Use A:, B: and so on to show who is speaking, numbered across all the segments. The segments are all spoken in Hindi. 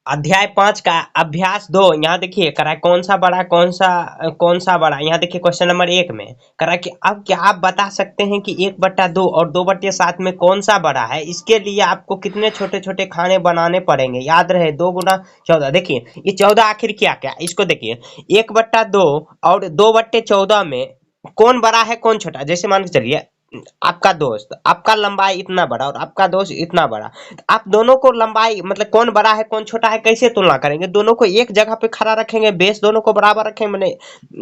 A: अध्याय 5 का अभ्यास 2। यहाँ देखिए करा है कौन सा बड़ा कौन सा बड़ा। यहाँ देखिए क्वेश्चन नंबर 1 में करा है कि अब क्या आप बता सकते हैं कि 1/2 और 2/7 में कौन सा बड़ा है। इसके लिए आपको कितने छोटे छोटे खाने बनाने पड़ेंगे। याद रहे 2 गुना 14। देखिए ये 14 आखिर क्या क्या, इसको देखिए 1/2 और 2/14 में कौन बड़ा है कौन छोटा। जैसे मान के चलिए आपका दोस्त, आपका लंबाई इतना बड़ा और आपका दोस्त इतना बड़ा, आप दोनों को लंबाई मतलब कौन बड़ा है कौन छोटा है कैसे तुलना करेंगे। दोनों को एक जगह पे खड़ा रखेंगे, बेस दोनों को बराबर रखेंगे, मैंने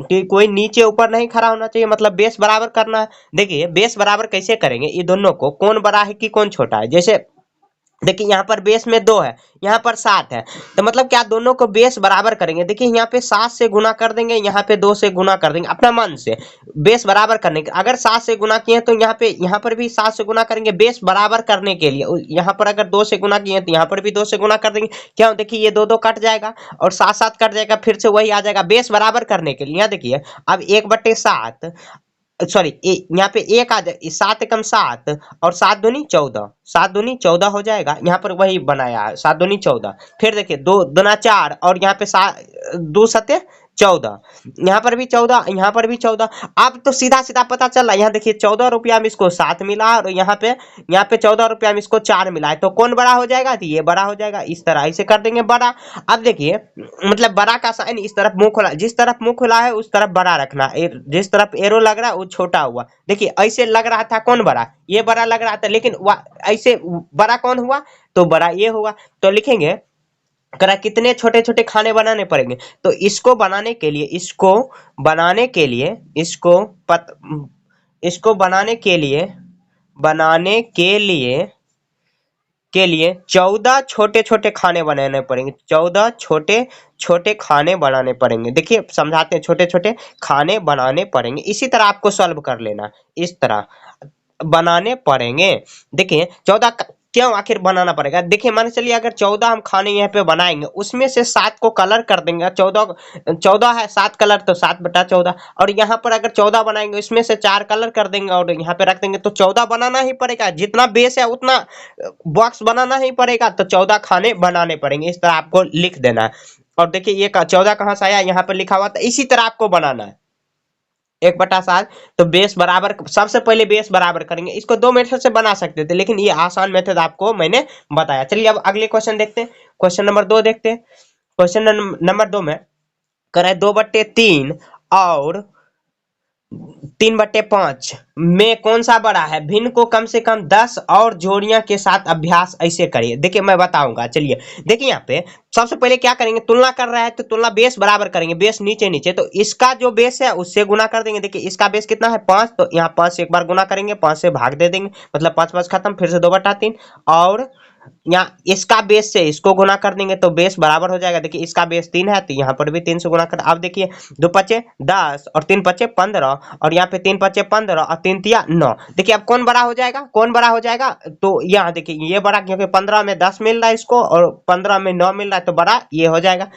A: कि कोई नीचे ऊपर नहीं खड़ा होना चाहिए, मतलब बेस बराबर करना है। देखिए बेस बराबर कैसे करेंगे, ये दोनों को कौन बड़ा है कि कौन छोटा है। जैसे देखिए यहाँ पर बेस में 2 है, यहाँ पर 7 है, तो मतलब क्या दोनों को बेस बराबर करेंगे। देखिए यहाँ पे 7 से गुना कर देंगे, यहाँ पे 2 से गुना कर देंगे अपना मन से बेस बराबर करने के। अगर 7 से गुना किए तो यहाँ पर भी 7 से गुना करेंगे बेस बराबर करने के लिए। यहाँ पर अगर 2 से गुना किए तो यहाँ पर भी 2 से गुना कर देंगे। क्या देखिए ये 2 2 कट जाएगा और 7 7 कट जाएगा, फिर से वही आ जाएगा बेस बराबर करने के लिए। यहाँ देखिए अब 1/7 सॉरी यहाँ पे एक आ जाए 7 एकम 7 और 7 दूनी 14, 7 दूनी 14 हो जाएगा। यहाँ पर वही बनाया है 7 दूनी 14। फिर देखिए 2 दूना 4 और यहाँ पे 2 सत्य 14, यहाँ पर भी 14, यहाँ पर भी 14। अब तो सीधा सीधा पता चल रहा है। यहाँ देखिए 14 रुपया में इसको 7 मिला और यहाँ पे 14 रुपया में इसको 4 मिला है, तो कौन बड़ा हो जाएगा, तो ये बड़ा हो जाएगा। इस तरह ऐसे कर देंगे बड़ा। अब देखिए मतलब बड़ा का साइन इस तरफ मुंह खुला, जिस तरफ मुंह खुला है उस तरफ बड़ा रखना, जिस तरफ एरो लग रहा है वो छोटा हुआ। देखिए ऐसे लग रहा था कौन बड़ा, ये बड़ा लग रहा था, लेकिन ऐसे बड़ा कौन हुआ, तो बड़ा ये हुआ। तो लिखेंगे करा कितने छोटे छोटे खाने बनाने पड़ेंगे। तो इसको बनाने के लिए इसको बनाने के लिए 14 छोटे छोटे खाने बनाने पड़ेंगे। 14 छोटे छोटे खाने बनाने पड़ेंगे। देखिए समझाते हैं, छोटे छोटे खाने बनाने पड़ेंगे। इसी तरह आपको सॉल्व कर लेना, इस तरह बनाने पड़ेंगे। देखिए 14 क्यों आखिर बनाना पड़ेगा। देखिए मान चलिए अगर 14 हम खाने यहाँ पे बनाएंगे, उसमें से 7 को कलर कर देंगे। 14 है 7 कलर तो 7/14, और यहाँ पर अगर 14 बनाएंगे उसमें से 4 कलर कर देंगे और यहाँ पे रख देंगे, तो 14 बनाना ही पड़ेगा। जितना बेस है उतना बॉक्स बनाना ही पड़ेगा, तो 14 खाने बनाने पड़ेंगे। इस तरह आपको लिख देना है। और देखिए ये 14 कहाँ से आया, यहाँ पे लिखा हुआ था। इसी तरह आपको बनाना है 1/7। तो बेस बराबर, सबसे पहले बेस बराबर करेंगे। इसको 2 मेथड से बना सकते थे, लेकिन ये आसान मेथड आपको मैंने बताया। चलिए अब अगले क्वेश्चन देखते हैं। क्वेश्चन नंबर 2 देखते हैं। क्वेश्चन नंबर 2 में करे 2/3 और 3/5 में कौन सा बड़ा है। भिन्न को कम से कम 10 और जोड़ियां के साथ अभ्यास ऐसे करिए। देखिए मैं बताऊंगा। चलिए देखिए यहाँ पे सबसे पहले क्या करेंगे, तुलना कर रहा है तो तुलना बेस बराबर करेंगे, बेस नीचे नीचे, तो इसका जो बेस है उससे गुना कर देंगे। देखिए इसका बेस कितना है 5, तो यहाँ 5 से एक बार गुना करेंगे, 5 से भाग दे देंगे, मतलब 5 5 खत्म, फिर से 2/3। और यहाँ इसका बेस से इसको गुना कर देंगे तो बेस बराबर हो जाएगा। देखिए इसका बेस 3 है तो यहाँ पर भी 3 से गुना कर। अब देखिए 2 5 10 और 3 5 15, और यहाँ पे 3 5 15 और 3 3 9। देखिए अब कौन बड़ा हो जाएगा, कौन बड़ा हो जाएगा, तो यहाँ देखिए ये बड़ा, क्योंकि 15 में 10 मिल रहा है इसको और 15 में 9 मिल रहा है, तो बड़ा ये हो जाएगा।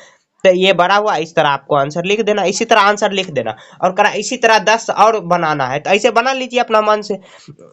A: तो ये बड़ा हुआ। इस तरह आपको आंसर लिख देना, इसी तरह आंसर लिख देना। और करा इसी तरह 10 और बनाना है तो ऐसे बना लीजिए अपना मन से,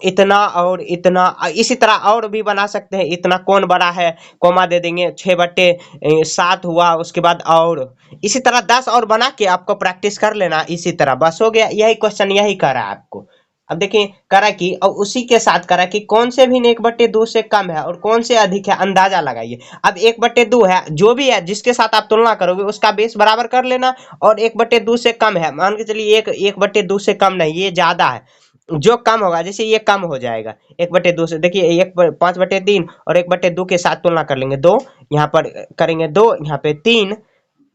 A: इतना और इतना। इसी तरह और भी बना सकते हैं। इतना कौन बड़ा है, कोमा दे देंगे, 6/7 हुआ, उसके बाद और इसी तरह 10 और बना के आपको प्रैक्टिस कर लेना। इसी तरह बस हो गया, यही क्वेश्चन यही करा है आपको। अब देखिए करा कि और उसी के साथ करा कि कौन से भी 1/2 से कम है और कौन से अधिक है, अंदाजा लगाइए। अब 1/2 है, जो भी है जिसके साथ आप तुलना करोगे उसका बेस बराबर कर लेना, और 1/2 से कम है, मान के चलिए 1/2 से कम नहीं, ये ज्यादा है। जो कम होगा जैसे ये कम हो जाएगा 1/2 से। देखिए 5/3 और 1/2 के साथ तुलना कर लेंगे। 2 यहाँ पर करेंगे, 2 यहाँ पे 3,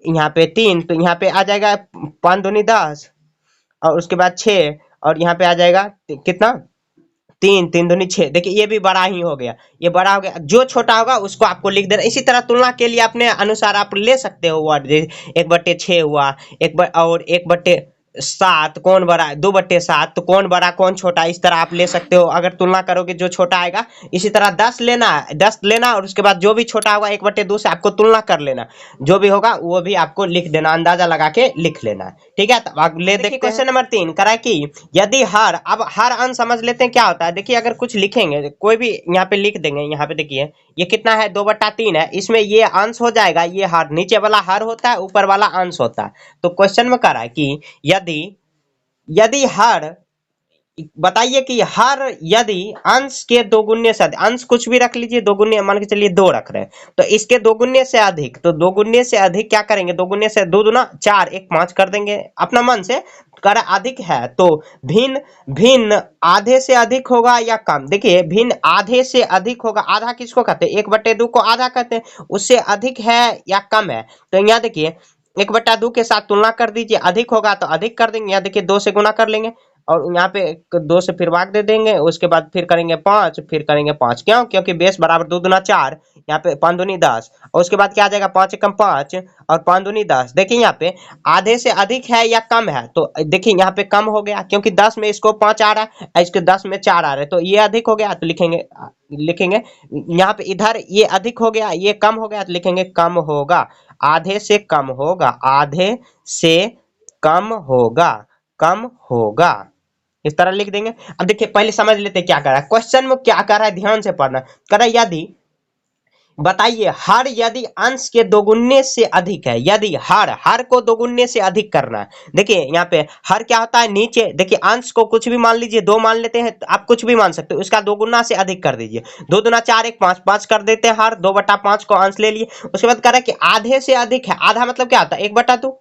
A: यहाँ पे 3, तो यहाँ पे आ जाएगा 5 दूनी 10 और उसके बाद 6, और यहाँ पे आ जाएगा कितना 3 3 दूनी 6। देखिए ये भी बड़ा ही हो गया, ये बड़ा हो गया। जो छोटा होगा उसको आपको लिख देना। इसी तरह तुलना के लिए अपने अनुसार आप ले सकते हो वर्ड, 1/6 हुआ, और 7 कौन बड़ा है, 2/7 तो कौन बड़ा कौन छोटा, इस तरह आप ले सकते हो। अगर तुलना करोगे जो छोटा आएगा, इसी तरह 10 लेना है, 10 लेना और उसके बाद जो भी छोटा होगा 1/2 से आपको तुलना कर लेना, जो भी होगा वो भी आपको लिख देना, अंदाजा लगा के लिख लेना है। ठीक है, तो अगले देखिए क्वेश्चन नंबर 3 करा कि यदि हर, अब हर अंश समझ लेते हैं क्या होता है। देखिए अगर कुछ लिखेंगे कोई भी यहाँ पे लिख देंगे, यहाँ पे देखिए ये कितना है 2/3 है, इसमें ये अंश हो जाएगा, ये हर नीचे वाला हर होता है, ऊपर वाला अंश होता है। तो क्वेश्चन में कह रहा है कि यदि यदि हर, बताइए कि हर यदि अंश के दोगुने से अधिक, अंश कुछ भी रख लीजिए, दोगुने मान के चलिए 2 रख रहे हैं, तो इसके दोगुने से अधिक, तो दोगुने से अधिक क्या करेंगे, दोगुने से 2 दूना 4, 1 5 कर देंगे अपना मन से। कर अधिक है तो भिन्न, भिन्न आधे से अधिक होगा या कम। देखिए भिन्न आधे से अधिक होगा, आधा किसको कहते हैं, 1/2 को आधा कहते हैं, उससे अधिक है या कम है। तो यहाँ देखिए 1/2 के साथ तुलना कर दीजिए, अधिक होगा तो अधिक कर देंगे, यहाँ देखिए 2 से गुना कर लेंगे और यहाँ पे 2 से फिर भाग दे देंगे, उसके बाद फिर करेंगे 5, फिर करेंगे 5, क्यों, क्योंकि बेस बराबर 2 दूना 4, यहाँ पे 5 दूनी 10 और उसके बाद क्या आ जाएगा 5 एकम 5 और 5 दूनी 10। देखिए यहाँ पे आधे से अधिक है या कम है, तो देखिए यहाँ पे कम हो गया, क्योंकि 10 में इसको 5 आ रहा है और इसके 10 में 4 आ रहे हैं, तो ये अधिक हो गया, तो लिखेंगे यहाँ पे, इधर ये अधिक हो गया ये कम हो गया, तो लिखेंगे कम होगा, आधे से कम होगा, आधे से कम होगा, कम होगा, इस तरह लिख देंगे। अब देखिए पहले समझ लेते हैं क्या कर रहा है क्वेश्चन में, क्या कर रहा है ध्यान से पढ़ना। कर रहा है यदि, बताइए हर यदि अंश के दोगुने से अधिक है, यदि हर को दोगुने से अधिक करना है। देखिए यहाँ पे हर क्या होता है, नीचे देखिए अंश को कुछ भी मान लीजिए, 2 मान लेते हैं, तो आप कुछ भी मान सकते हो, उसका दोगुना से अधिक कर दीजिए, 2 दूना 4, 1 5, 5 कर देते हैं हर, 2/5 को अंश ले लिए। उसके बाद कह रहा है कि आधे से अधिक है, आधा मतलब क्या होता है 1/2,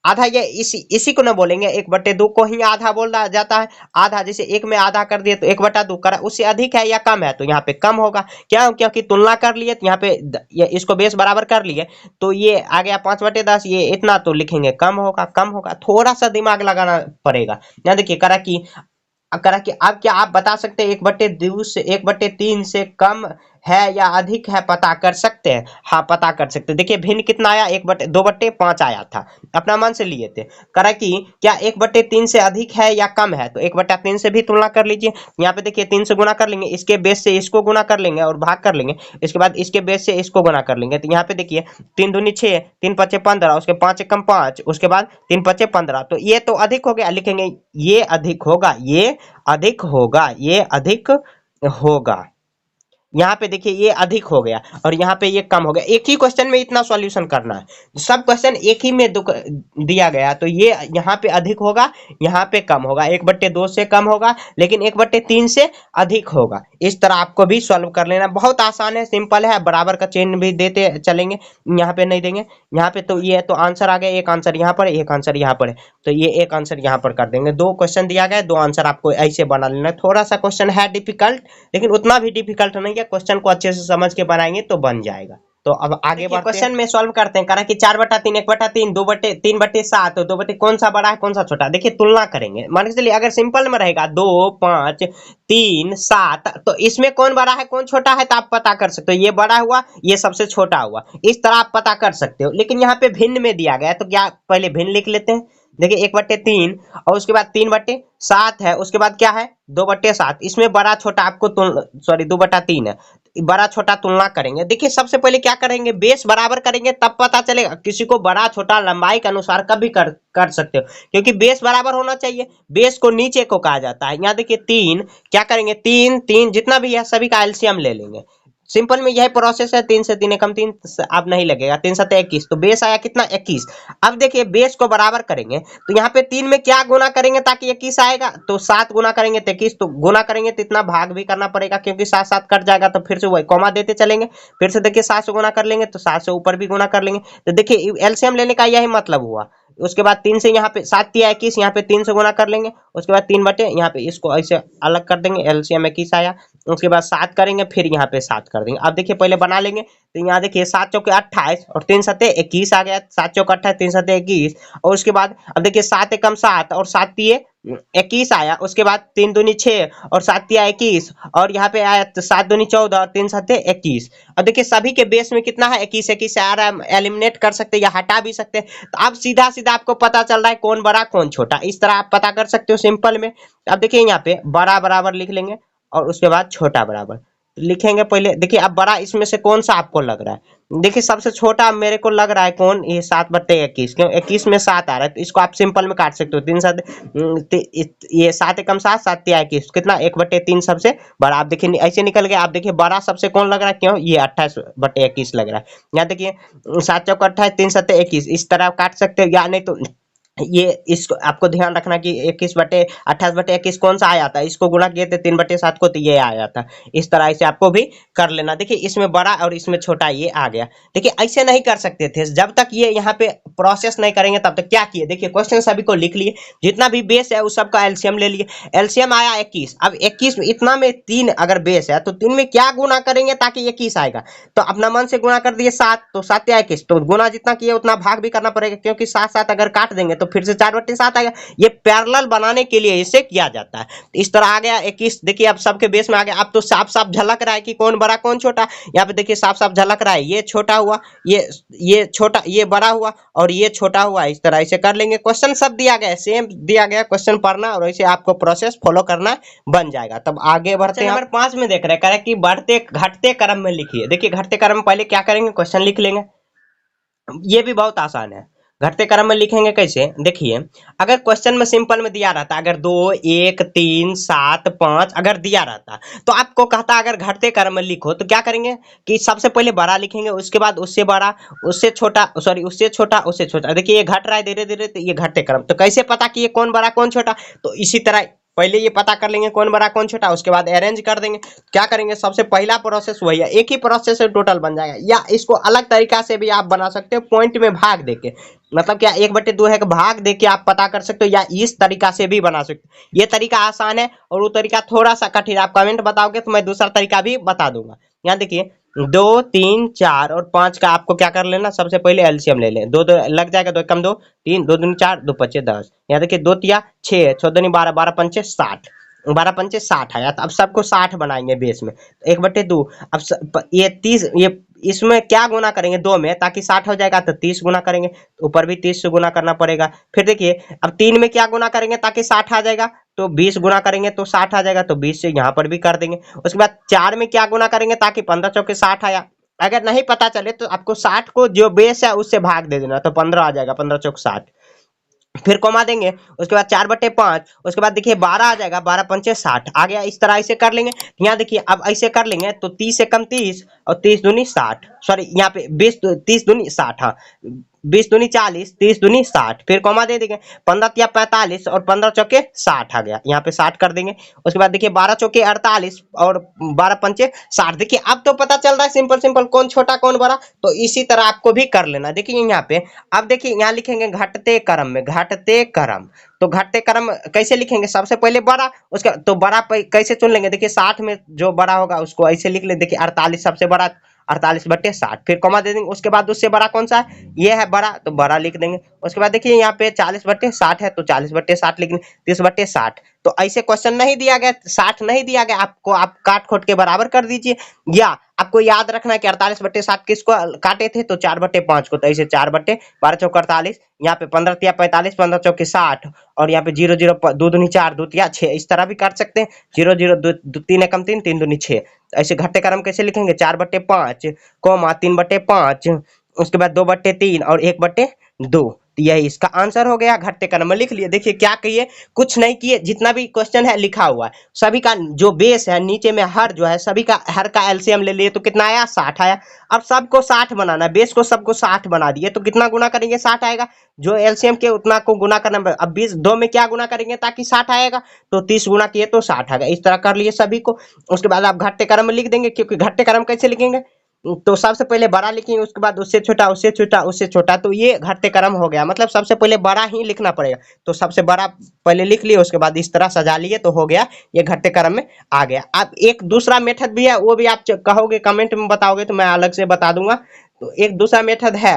A: आधा, ये इसी को ना बोलेंगे, 1/2 को ही आधा बोला जाता है। आधा जैसे एक में आधा कर दिए तो 1/2 करा, उससे अधिक है या कम है, तो यहाँ पे कम होगा, क्या, क्योंकि तुलना कर लिए, तो यहाँ पे ये इसको बेस बराबर कर लिए, तो ये आ गया 5/10, ये इतना, तो लिखेंगे कम होगा, कम होगा, थोड़ा सा दिमाग लगाना पड़ेगा। यहाँ देखिए करा कि अब क्या आप बता सकते हैं 1/2 से 1/3 से कम है या अधिक है, पता कर सकते हैं। हाँ पता कर सकते हैं। देखिए भिन्न कितना आया, 2/5 आया था, अपना मन से लिए थे। करा कि क्या 1/3 से अधिक है या कम है, तो 1/3 से भी तुलना कर लीजिए। यहाँ पे देखिए 3 से गुना कर लेंगे, इसके बेस से इसको गुना कर लेंगे और भाग कर लेंगे, इसके बाद इसके बेस से इसको गुना कर लेंगे। तो यहाँ पे देखिए 3 दूनी 6, 3 5 15, उसके 5 एकम 5, उसके बाद 3 5 15, तो ये तो अधिक हो गया, लिखेंगे ये अधिक होगा, ये अधिक होगा, ये अधिक होगा। यहाँ पे देखिए ये अधिक हो गया और यहाँ पे ये कम हो गया। एक ही क्वेश्चन में इतना सॉल्यूशन करना है, सब क्वेश्चन एक ही में दिया गया, तो ये यहाँ पे अधिक होगा, यहाँ पे कम होगा, 1/2 से कम होगा, लेकिन 1/3 से अधिक होगा। इस तरह आपको भी सॉल्व कर लेना, बहुत आसान है, सिंपल है, बराबर का चिन्ह भी देते चलेंगे, यहाँ पे नहीं देंगे। यहाँ पे तो ये तो आंसर आ गया, एक आंसर यहाँ पर, एक आंसर यहाँ पर है, तो ये एक आंसर यहाँ पर कर देंगे। 2 क्वेश्चन दिया गया, 2 आंसर आपको ऐसे बना लेना। थोड़ा सा क्वेश्चन है डिफिकल्ट, लेकिन उतना भी डिफिकल्ट नहीं है, क्वेश्चन को अच्छे से समझ के बनाएंगे तो बन जाएगा। तो अब आगे बढ़ते हैं, क्वेश्चन में सॉल्व करते हैं। करा कि 4/3, 1/3, 3/7, 2 कौन सा बड़ा है कौन सा छोटा। देखिए तुलना करेंगे, मान के चलिए अगर सिंपल में रहेगा 2 5 3 7, तो इसमें कौन बड़ा है कौन छोटा है, तो आप पता कर सकते हो, ये बड़ा हुआ ये सबसे छोटा हुआ, इस तरह आप पता कर सकते हो। लेकिन यहाँ पे भिन्न में दिया गया, तो क्या पहले भिन्न लिख लेते हैं। देखिए 1/3 और उसके बाद 3/7 है, उसके बाद क्या है 2/7, इसमें बड़ा छोटा आपको सॉरी 2/3 है, बड़ा छोटा तुलना करेंगे। देखिए सबसे पहले क्या करेंगे, बेस बराबर करेंगे, तब पता चलेगा। किसी को बड़ा छोटा लंबाई के अनुसार कभी कर सकते हो, क्योंकि बेस बराबर होना चाहिए, बेस को नीचे को कहा जाता है। यहाँ देखिए 3, क्या करेंगे 3 3 जितना भी है सभी का एलसीएम ले लेंगे। सिंपल में यही प्रोसेस है, 3 से 3 एकम 3, अब नहीं लगेगा, 3 7 21, तो बेस आया कितना 21। अब देखिए बेस को बराबर करेंगे, तो यहाँ पे 3 में क्या गुना करेंगे ताकि 21 आएगा, तो 7 गुना करेंगे तो 21, तो गुना करेंगे तो इतना भाग भी करना पड़ेगा, क्योंकि 7 7 कट जाएगा, तो फिर से वही कॉमा देते चलेंगे। फिर से देखिए 7 से गुना कर लेंगे तो 7 से ऊपर भी गुना कर लेंगे। तो देखिए एलसीएम लेने का यही मतलब हुआ। उसके बाद 3 से यहाँ पे 7 या 21, यहाँ पे 3 से गुना कर लेंगे, उसके बाद 3 बटे यहाँ पे इसको ऐसे अलग कर देंगे, एलसीएम 21 आया। उसके बाद 7 करेंगे, फिर यहाँ पे 7 कर देंगे। अब देखिए पहले बना लेंगे, तो यहाँ देखिए 7 चौके 28 और 3 सत्ते 21 आ गया, 7 चौके 28 3 सत्ते 21। और उसके बाद अब देखिए 7 एकम 7 और 7 तिये 21 आया, उसके बाद 3 दूनी 6 और 7 तिया 21, और यहाँ पे आया 7 दूनी 14 और 3 7 21। और देखिए सभी के बेस में कितना है, 21 21 से आ रहा है, एलिमिनेट कर सकते हैं या हटा भी सकते हैं। तो अब सीधा सीधा आपको पता चल रहा है कौन बड़ा कौन छोटा, इस तरह आप पता कर सकते हो सिंपल में। अब देखिए यहाँ पे बड़ा बराबर लिख लेंगे और उसके बाद छोटा बराबर लिखेंगे। पहले देखिए अब बड़ा इसमें से कौन सा आपको लग रहा है, देखिए सबसे छोटा मेरे को लग रहा है कौन, ये 7/21, क्यों 21 में 7 आ रहा है, तो इसको आप सिंपल में काट सकते हो। 3 7 ये 7 एकम 7 7 तिया 21 कितना 1/3 सबसे बड़ा। आप देखिए ऐसे निकल गया। आप देखिए बड़ा सबसे कौन लग रहा है, क्यों ये 28/21 लग रहा है। यहाँ देखिए 7 चौक 28 3 7 21, इस तरह आप काट सकते हो, या नहीं तो ये इसको आपको ध्यान रखना कि 28/21 कौन सा आया था, इसको गुणा किए थे 3/7 को, तो ये आया था। इस तरह से आपको भी कर लेना। देखिए इसमें बड़ा और इसमें छोटा ये आ गया। देखिए ऐसे नहीं कर सकते थे, जब तक ये यहाँ पे प्रोसेस नहीं करेंगे तब तक क्या किए, देखिए क्वेश्चन सभी को लिख लिए, जितना भी बेस है उस सबका एलसीएम ले लिए। एलसीएम आया 21। अब 21 में इतना में 3 अगर बेस है तो 3 में क्या गुना करेंगे ताकि 21 आएगा, तो अपना मन से गुणा कर दिए 7, तो 7 या 21, तो गुना जितना किए उतना भाग भी करना पड़ेगा, क्योंकि 7 7 अगर काट देंगे तो फिर से 4/7 आएगा। ये पैरेलल बनाने के लिए इसे किया जाता है। इस तरह आ गया 21। देखिए अब सबके बेस में आ गया। अब तो साफ साफ झलक रहा है कि कौन बड़ा कौन छोटा। यहाँ पे देखिए साफ साफ झलक रहा है, ये छोटा हुआ, ये छोटा, ये बड़ा हुआ और ये छोटा हुआ। इस तरह से कर लेंगे। क्वेश्चन सब दिया गया है, सेम दिया गया, क्वेश्चन पढ़ना और वैसे आपको प्रोसेस फॉलो करना बन जाएगा। तब आगे बढ़ते हैं। नंबर 5 में देख रहे हैं, कह रहे हैं कि बढ़ते घटते क्रम में लिखिए। देखिए घटते क्रम में पहले क्या करेंगे, क्वेश्चन लिख लेंगे। ये भी बहुत आसान है। घटते क्रम में लिखेंगे कैसे, देखिए अगर क्वेश्चन में सिंपल में दिया रहता, अगर 2 1 3 7 5 अगर दिया रहता, तो आपको कहता अगर घटते क्रम में लिखो, तो क्या करेंगे कि सबसे पहले बड़ा लिखेंगे, उसके बाद उससे बड़ा, उससे छोटा, सॉरी उससे छोटा, उससे छोटा। देखिए ये घट रहा है धीरे धीरे, तो ये घटते क्रम। तो कैसे पता कि ये कौन बड़ा कौन छोटा, तो इसी तरह पहले ये पता कर लेंगे कौन बड़ा कौन छोटा, उसके बाद अरेंज कर देंगे। क्या करेंगे, सबसे पहला प्रोसेस वही है, एक ही प्रोसेस से टोटल बन जाएगा। या इसको अलग तरीका से भी आप बना सकते हो, पॉइंट में भाग देके, मतलब क्या 1/2 है कि भाग देके आप पता कर सकते हो, या इस तरीका से भी बना सकते हो। ये तरीका आसान है और वो तरीका थोड़ा सा कठिन। आप कमेंट बताओगे तो मैं दूसरा तरीका भी बता दूंगा। यहाँ देखिए 2 3 4 और 5 का आपको क्या कर लेना, सबसे पहले एलसीएम ले लें। 2 2 लग जाएगा, 2 कम 2 3, 2 दूनी 4, 2 पच्चे 10। यहाँ देखिए 2 तिया 6, 6 दूनी 12, 12 पंचे 60, 12 पंचे 60 आया। तो अब सबको 60 बनाएंगे बेस में, 1/2। अब ये 30, ये इसमें क्या गुना करेंगे 2 में, ताकि 60 हो जाएगा, तो 30 गुना करेंगे, तो ऊपर भी 30 से गुना करना पड़ेगा। फिर देखिए अब 3 में क्या गुना करेंगे ताकि 60 आ जाएगा, तो 20 गुना करेंगे तो 60 आ जाएगा, तो 20 से यहाँ पर भी कर देंगे। उसके बाद 4 में क्या गुना करेंगे ताकि 15 चौके 60 आया। अगर नहीं पता चले तो आपको 60 को जो बेस है उससे भाग दे देना, तो 15 आ जाएगा, 15 चौक 60। फिर कॉमा देंगे, उसके बाद 4/5, उसके बाद देखिए 12 आ जाएगा, 12 पंचे 60 आ गया। इस तरह ऐसे कर लेंगे। यहाँ देखिए अब ऐसे कर लेंगे तो 30 से कम 30 और 30 दूनी 60, सॉरी यहाँ पे 30 दूनी 60, हाँ 20 दूनी 40, 30 दूनी 60। फिर कॉमा दे देंगे, 15 तिया 45 और 15 चौके 60 आ गया, यहाँ पे 60 कर देंगे। उसके बाद देखिए 12 चौके 48 और 12 पंचे 60। देखिए अब तो पता चल रहा है सिंपल सिंपल कौन छोटा कौन बड़ा, तो इसी तरह आपको भी कर लेना। देखिए यहाँ पे अब देखिए यहाँ लिखेंगे घटते क्रम में, घटते क्रम। तो घटते क्रम कैसे लिखेंगे, सबसे पहले बड़ा, उसका तो बड़ा कैसे चुन लेंगे, देखिए 60 में जो बड़ा होगा उसको ऐसे लिख ले। देखिए 48 सबसे बड़ा, 48/60। फिर कॉमा दे देंगे, उसके बाद उससे बड़ा कौन सा है, ये है बड़ा, तो बड़ा लिख देंगे। उसके बाद देखिए यहाँ पे 40/60 है, तो 40/60 लिख देंगे, 30/60। तो ऐसे क्वेश्चन नहीं दिया गया, 60 नहीं दिया गया आपको, आप काट खोट के बराबर कर दीजिए। या आपको याद रखना है कि 48/60 किसको काटे थे, तो 4/5 को, तो ऐसे 4/12 चौक 48, यहाँ पे 15 तिया 45, 15 चौके 60 और यहाँ पे 0 0 2 दूनी 4, 2 तिया 6, इस तरह भी काट सकते हैं। 0 0 2 3 एकम 3, 3 दूनी 6। ऐसे घटते क्रम कैसे लिखेंगे, 4/5 कोमा 3/5, उसके बाद 2/3 और 1/2। तो यही इसका आंसर हो गया, घटते क्रम में लिख लिए। देखिए क्या किए, कुछ नहीं किए, जितना भी क्वेश्चन है लिखा हुआ है सभी का जो बेस है नीचे में हर जो है सभी का हर का एलसीएम ले लिए, तो कितना आया 60 आया। अब सबको 60 बनाना है, बेस को सबको 60 बना दिए, तो कितना गुना करेंगे 60 आएगा, जो एलसीएम के उतना को गुना करना। अब 20 2 में क्या गुना करेंगे ताकि 60 आएगा, तो 30 गुना किए तो 60 आएगा। इस तरह कर लिए सभी को। उसके बाद आप घटते क्रम में लिख देंगे, क्योंकि घटते क्रम कैसे लिखेंगे, तो सबसे पहले बड़ा लिखेंगे, उसके बाद उससे छोटा, उससे छोटा, उससे छोटा, तो ये घटते क्रम हो गया। मतलब सबसे पहले बड़ा ही लिखना पड़ेगा, तो सबसे बड़ा पहले लिख लिए, उसके बाद इस तरह सजा लिए, तो हो गया, ये घटते क्रम में आ गया। अब एक दूसरा मेथड भी है, वो भी आप कहोगे कमेंट में बताओगे तो मैं अलग से बता दूंगा। तो एक दूसरा मेथड है,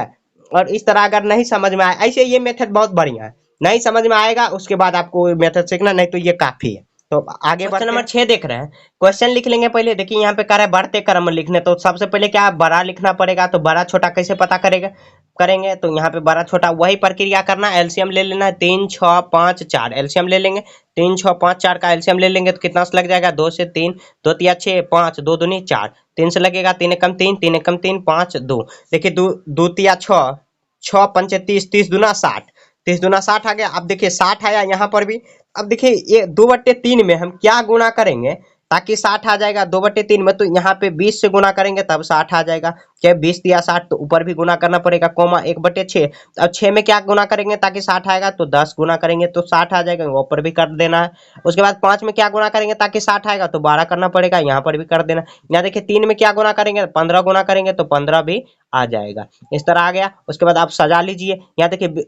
A: और इस तरह अगर नहीं समझ में आए, ऐसे ये मेथड बहुत बढ़िया है। नहीं समझ में आएगा उसके बाद आपको मेथड सीखना, नहीं तो ये काफी है। तो आगे क्वेश्चन नंबर 6 देख रहे हैं। क्वेश्चन लिख लेंगे पहले। देखिए यहाँ पे कह रहा है बढ़ते क्रम में लिखने, तो सबसे पहले क्या बड़ा लिखना पड़ेगा। तो बड़ा छोटा कैसे पता करेंगे, तो यहाँ पे बड़ा छोटा वही प्रक्रिया करना। एलसीएम ले लेना है 3 6 5 4, एलसीएम ले लेंगे। 3 6 5 4 का एलसीएम ले लेंगे तो कितना से लग जाएगा, 2 से 3, 2 तिया 6, 5, 2 दूनी 4, 3 से लगेगा, 3 एकम 3, 3 एकम 3, 5 2। देखिए 2 तिया 6, 6 पंचे 30, 30 दूना 60, 30 दूना 60 आ गया। अब देखिए 60 आया यहाँ पर भी। अब देखिए ये 2/3 में हम क्या गुना करेंगे ताकि 60 आ जाएगा। 2/3 में तो यहाँ पे 20 से गुना करेंगे तब 60 आ जाएगा। क्या 20 दिया 60, तो ऊपर भी गुना करना पड़ेगा, कोमा 1/6। अब 6 में क्या गुना करेंगे ताकि 60 आएगा, तो 10 गुना करेंगे तो 60 आ जाएगा, ऊपर भी कर देना है। उसके बाद 5 में क्या गुना करेंगे ताकि 60 आएगा, तो 12 करना पड़ेगा, यहाँ पर भी कर देना। यहाँ देखिए 3 में क्या गुना करेंगे, 15 गुना करेंगे तो 15 भी आ जाएगा। इस तरह आ गया। उसके बाद आप सजा लीजिए। यहाँ देखिए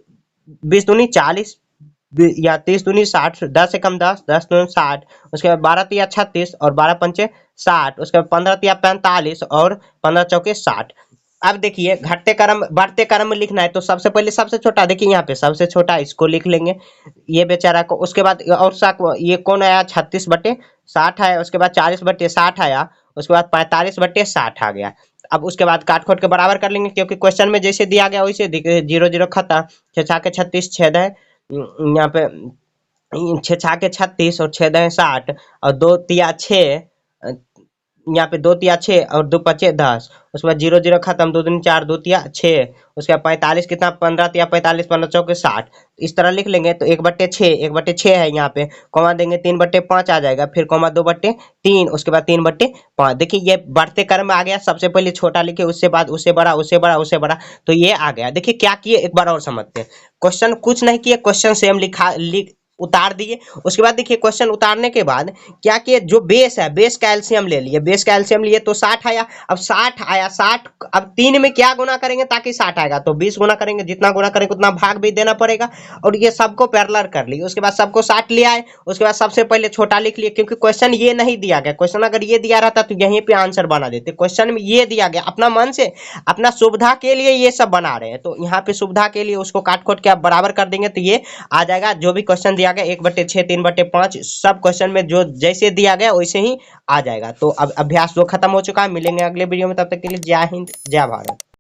A: 20 दूनी 40 या 30 दूनी 60, 10 एकम 10, 10 दूनी 60। उसके बाद 12 तिया 36 और 12 पंचे 60। उसके बाद 15 तिया 45 और 15 चौके 60। अब देखिए घटते क्रम बढ़ते क्रम में लिखना है, तो सबसे पहले सबसे छोटा, देखिए यहाँ पे सबसे छोटा इसको लिख लेंगे, ये बेचारा को। उसके बाद और ये कौन आया, 36/60 आया। उसके बाद 40/60 आया। उसके बाद 45/60 आ गया। अब उसके बाद काट खोट के बराबर कर लेंगे, क्योंकि क्वेश्चन में जैसे दिया गया वैसे 0 0 खत्म। 6 के 36 छेद है यहाँ पे, 6 के 36 और छेद है 60, और 2 तिया 6, यहाँ पे 2 तिया 6 और 2 पचे 10। उसके बाद 0 0 खत्म, 2 दूनी 4, 2 तिया 6। उसके बाद 45 कितना, 15 तिया 45, 15 चौके 60। इस तरह लिख लेंगे। तो 1/6, 1/6 है यहाँ पे, कॉमा देंगे 3/5 आ जाएगा, फिर कॉमा 2/3, उसके बाद 3/5। देखिए ये बढ़ते क्रम में आ गया। सबसे पहले छोटा लिखे, उससे बाद उससे बड़ा, उससे बड़ा, उससे बड़ा, तो ये आ गया। देखिए क्या किए एक बार और समझते हैं। क्वेश्चन कुछ नहीं किए, क्वेश्चन सेम उतार दिए। उसके बाद देखिए क्वेश्चन उतारने के बाद क्या किए, जो बेस है बेस का एलसीएम ले लिए, बेस का एलसीएम लिए तो 60 आया। अब 60 आया, 60 अब 3 में क्या गुना करेंगे ताकि 60 आएगा, तो 20 गुना करेंगे, जितना गुना करेंगे उतना भाग भी देना पड़ेगा। और ये सबको पैरेलल कर लिए। उसके बाद सबको 60 ले आए। उसके बाद सबसे पहले छोटा लिख लिए, क्योंकि क्वेश्चन ये नहीं दिया गया। क्वेश्चन अगर ये दिया रहता तो यहीं पे आंसर बना देते। क्वेश्चन में ये दिया गया, अपना मन से अपना सुविधा के लिए ये सब बना रहे हैं, तो यहाँ पे सुविधा के लिए उसको काट खोट के आप बराबर कर देंगे तो ये आ जाएगा। जो भी क्वेश्चन दिया गया 1/6, 3/5, सब क्वेश्चन में जो जैसे दिया गया वैसे ही आ जाएगा। तो अब अभ्यास 2 खत्म हो चुका है। मिलेंगे अगले वीडियो में, तब तक के लिए जय हिंद, जय भारत।